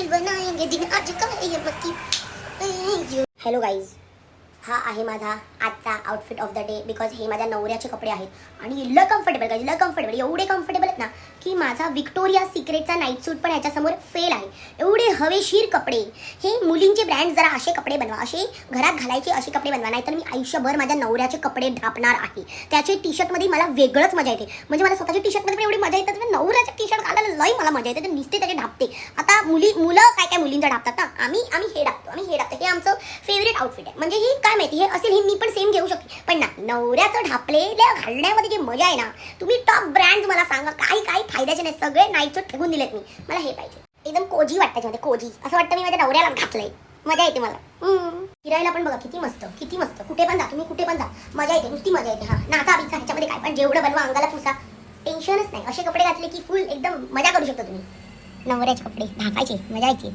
बनाएंगे दिन आज का ये मस्ती। हॅलो गाईज, हा आहे माझा आजचा outfit of the day because हे माझ्या नवऱ्याचे कपडे आहेत आणि लय कम्फर्टेबल गाईज, लय कम्फर्टेबल, एवढे कम्फर्टेबल आहेत ना की माझा विक्टोरिया सिक्रेटचा नाईट सूट पण ह्याच्यासमोर फेल आहे. एवढे हवेशीर कपडे. हे मुलींचे ब्रँड जरा असे कपडे बनवा, असे घरात घालायचे असे कपडे बनवा, नाहीतर मी आयुष्यभर माझ्या नवऱ्याचे कपडे ढापणार आहे. त्याचे टी शर्टमध्ये मला वेगळंच मजा येते. म्हणजे मला स्वतःच्या टी शर्टमध्ये पण एवढी मजा येते, तर नवऱ्याचे टी शर्ट घालायला लय मला मजा येते. तर नुसते त्याचे ढापते. आता मुलं काय मुलींचं ढापतात ना, आम्ही हे ढापतो, हे आमचं फेवरेट आउटफिट आहे. म्हणजे ही काय माहिती, हे असेल हे मी पण सेम घेऊ शकते, पण ना नवऱ्याचं ढापलेल्या घालण्यामध्ये जी मजा आहे ना, तुम्ही टॉप ब्रँड मला सांगा, काही फायद्याचे नाही, सगळे नाईट सूट ठेवून दिलेत मी. मला हे पाहिजे, एकदम कोजी वाटतं मध्ये, कोजी असं वाटतं मी माझ्या नवऱ्याला घातलंय. मजा येते मला. फिरायला पण बघा किती मस्त, कुठे पण जा तुम्ही, कुठे पण जा, मजा येते, नुसती मजा येते. हा नाचा बिचा ह्याच्यामध्ये काय पण जेवढं बनवा, अंगाला पुसा, टेन्शनच नाही. असे कपडे घातले की फुल एकदम मजा करू शकता तुम्ही. नवऱ्याचे कपडे ढाकायचे, मजा यायची.